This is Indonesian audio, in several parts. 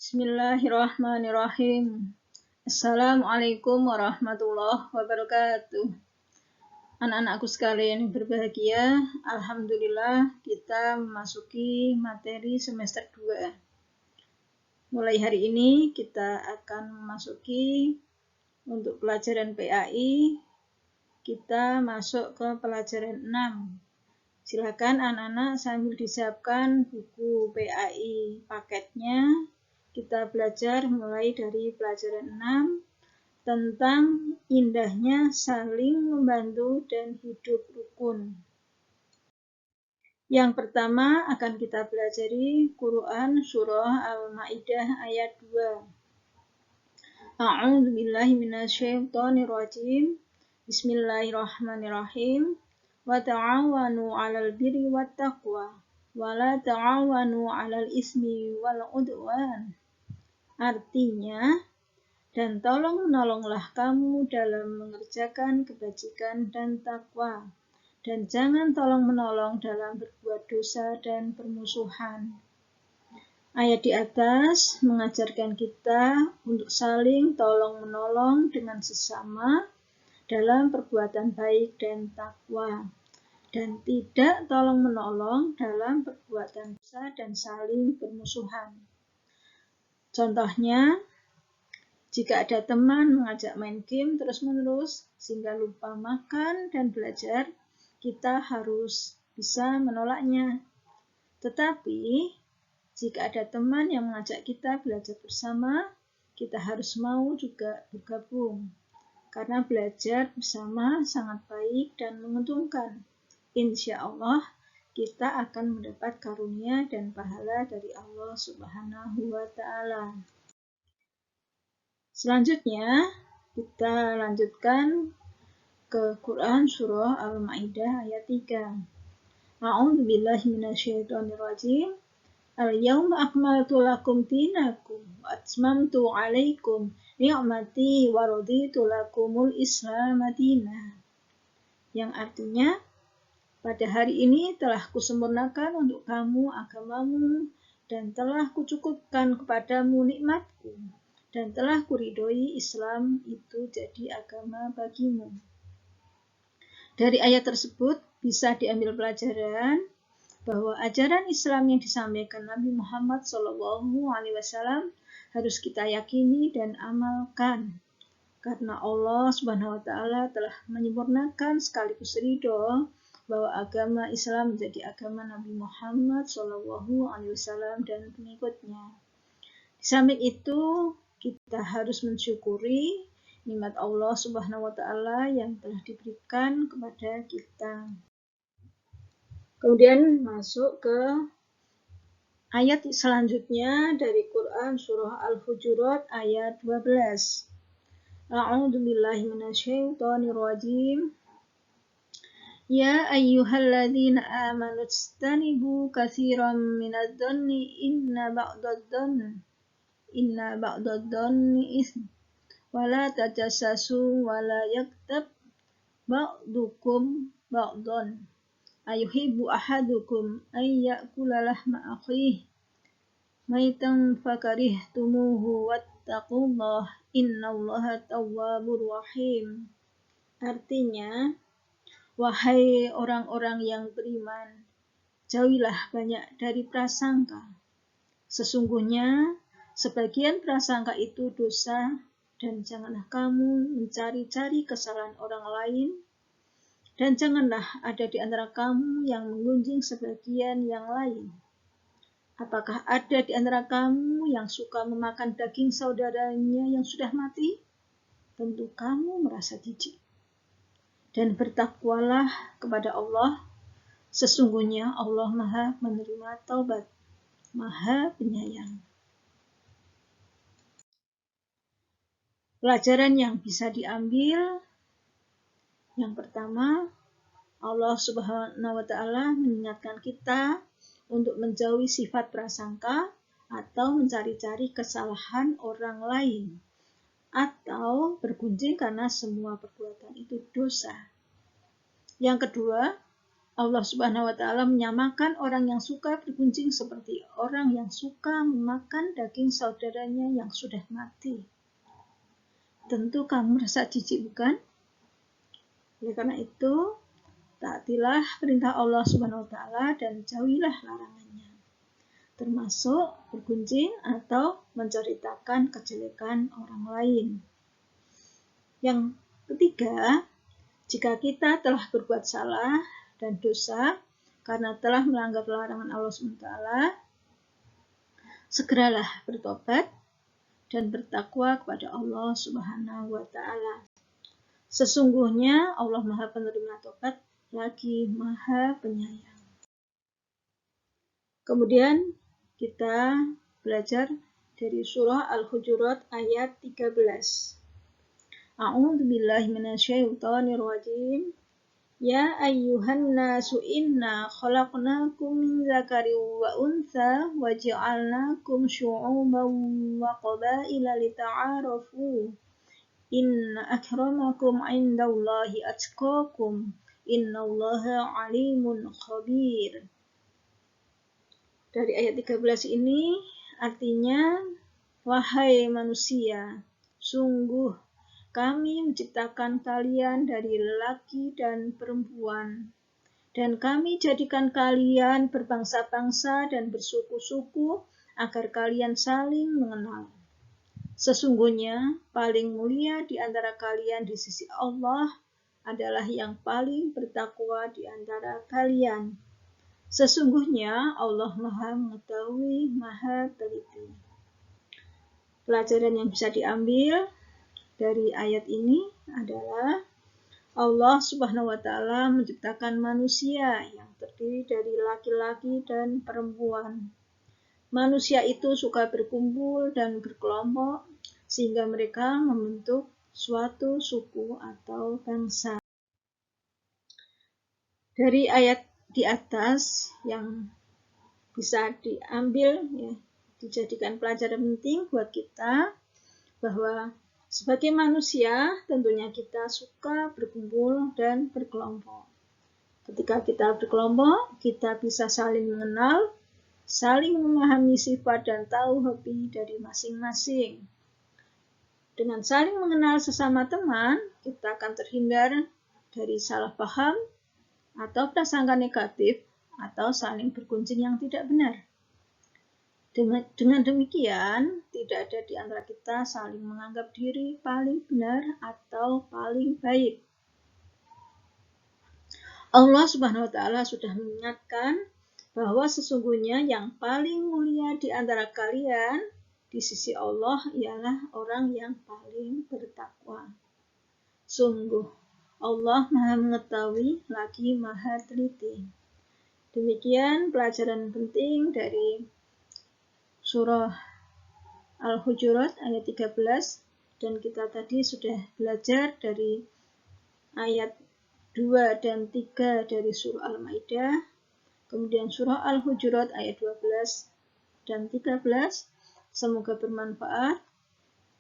Bismillahirrahmanirrahim. Assalamualaikum warahmatullahi wabarakatuh. Anak-anakku sekalian yang berbahagia, alhamdulillah kita memasuki materi semester 2. Mulai hari ini kita akan memasuki untuk pelajaran PAI, kita masuk ke pelajaran 6. Silakan anak-anak sambil disiapkan buku PAI paketnya. Kita belajar mulai dari pelajaran 6 tentang indahnya saling membantu dan hidup rukun. Yang pertama akan kita pelajari Quran Surah Al-Ma'idah ayat 2. A'udzu billahi minasyaitonir rajim. Bismillahirrahmanirrahim. Wa ta'awanu 'alal birri wat taqwa wa la ta'awanu 'alal ismi wal 'udwan. Artinya, dan tolong-menolonglah kamu dalam mengerjakan kebajikan dan takwa, dan jangan tolong-menolong dalam berbuat dosa dan permusuhan. Ayat di atas mengajarkan kita untuk saling tolong-menolong dengan sesama dalam perbuatan baik dan takwa, dan tidak tolong-menolong dalam perbuatan dosa dan saling bermusuhan. Contohnya, jika ada teman mengajak main game terus-menerus sehingga lupa makan dan belajar, kita harus bisa menolaknya. Tetapi, jika ada teman yang mengajak kita belajar bersama, kita harus mau juga bergabung. Karena belajar bersama sangat baik dan menguntungkan. Insya Allah, kita akan mendapat karunia dan pahala dari Allah Subhanahu wa Ta'ala. Selanjutnya, kita lanjutkan ke Quran Surah Al-Ma'idah ayat 3. A'udzu billahi minasyaitonir rajim. Al-yawma akmaltu lakum dinakum wa atmamtu 'alaikum ni'mati wa raditu lakumul Islam madinah. Yang artinya, pada hari ini telah kusempurnakan untuk kamu agamamu dan telah kucukupkan kepadamu nikmatku dan telah kuridhoi Islam itu jadi agama bagimu. Dari ayat tersebut bisa diambil pelajaran bahwa ajaran Islam yang disampaikan Nabi Muhammad SAW harus kita yakini dan amalkan. Karena Allah Subhanahu wa Ta'ala telah menyempurnakan sekaligus ridho bahwa agama Islam menjadi agama Nabi Muhammad SAW dan pengikutnya. Di samping itu, kita harus mensyukuri nikmat Allah Subhanahu wa Ta'ala yang telah diberikan kepada kita. Kemudian masuk ke ayat selanjutnya dari Quran Surah Al-Hujurat ayat 12. A'udzu billahi minasyaitonir rajim. Ya ayyuhalladzina amanu ijtanibu katsiran minadh-dhanni inna ba'dadh-dhanni itsm wa la tajassasu wa la yaktab ba'dukum ba'dhan ayuhibbu ahadukum ay ya'kula lahma akhihi maitan fakarihtumuhu wattaqullaha innallaha tawwabur rahim. Artinya, wahai orang-orang yang beriman, jauhilah banyak dari prasangka. Sesungguhnya, sebagian prasangka itu dosa, dan janganlah kamu mencari-cari kesalahan orang lain, dan janganlah ada di antara kamu yang menggunjing sebagian yang lain. Apakah ada di antara kamu yang suka memakan daging saudaranya yang sudah mati? Tentu kamu merasa jijik. Dan bertakwalah kepada Allah, sesungguhnya Allah Maha menerima taubat, Maha penyayang. Pelajaran yang bisa diambil, yang pertama, Allah Subhanahu wa Ta'ala mengingatkan kita untuk menjauhi sifat prasangka atau mencari-cari kesalahan orang lain, atau bergunjing karena semua perbuatan itu dosa. Yang kedua, Allah Subhanahu wa Ta'ala menyamakan orang yang suka bergunjing seperti orang yang suka memakan daging saudaranya yang sudah mati. Tentu kamu merasa jijik, bukan? Oleh karena itu, taatilah perintah Allah Subhanahu wa Ta'ala dan jauhilah larangannya, termasuk bergunjing atau menceritakan kejelekan orang lain. Yang ketiga, jika kita telah berbuat salah dan dosa karena telah melanggar larangan Allah SWT, segeralah bertobat dan bertakwa kepada Allah Subhanahu wa Ta'ala. Sesungguhnya Allah Maha Penerima Tobat lagi Maha Penyayang. Kemudian kita belajar dari surah Al-Hujurat ayat 13. A'udzu billahi minasyaitonir rajim. Ya ayyuhan nasu inna khalaqnakum min dzakarin wa untha wa ja'alnakum syu'uban wa qabaila lita'arafu. Inna akramakum 'indallahi atqakum. Innallaha 'alimun khabir. Dari ayat 13 ini artinya, wahai manusia, sungguh kami menciptakan kalian dari lelaki dan perempuan, dan kami jadikan kalian berbangsa-bangsa dan bersuku-suku agar kalian saling mengenal. Sesungguhnya paling mulia di antara kalian di sisi Allah adalah yang paling bertakwa di antara kalian. Sesungguhnya Allah Maha Mengetahui, Maha Teliti. Pelajaran yang bisa diambil dari ayat ini adalah Allah Subhanahu wa Ta'ala menciptakan manusia yang terdiri dari laki-laki dan perempuan. Manusia itu suka berkumpul dan berkelompok sehingga mereka membentuk suatu suku atau bangsa. Dari ayat di atas yang bisa diambil, dijadikan pelajaran penting buat kita, bahwa sebagai manusia, tentunya kita suka berkumpul dan berkelompok. Ketika kita berkelompok, kita bisa saling mengenal, saling memahami sifat dan tahu hobi dari masing-masing. Dengan saling mengenal sesama teman, kita akan terhindar dari salah paham atau prasangka negatif atau saling bergunjing yang tidak benar. Dengan demikian, tidak ada di antara kita saling menganggap diri paling benar atau paling baik. Allah Subhanahu wa Ta'ala sudah mengingatkan bahwa sesungguhnya yang paling mulia di antara kalian di sisi Allah ialah orang yang paling bertakwa. Sungguh, Allah Maha Mengetahui lagi Maha Teliti. Demikian pelajaran penting dari surah Al-Hujurat ayat 13, dan kita tadi sudah belajar dari ayat 2 dan 3 dari surah Al-Maidah, kemudian surah Al-Hujurat ayat 12 dan 13. Semoga bermanfaat,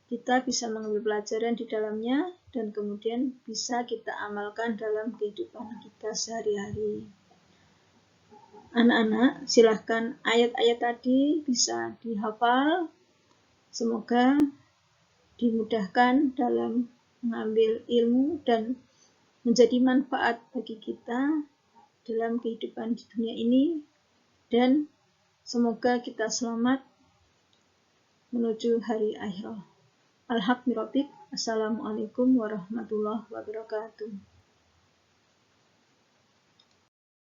kita bisa mengambil pelajaran di dalamnya dan kemudian bisa kita amalkan dalam kehidupan kita sehari-hari. Anak-anak, silahkan ayat-ayat tadi bisa dihafal. Semoga dimudahkan dalam mengambil ilmu dan menjadi manfaat bagi kita dalam kehidupan di dunia ini. Dan semoga kita selamat menuju hari akhirat. Al-Haq Mirabik. Assalamualaikum warahmatullahi wabarakatuh.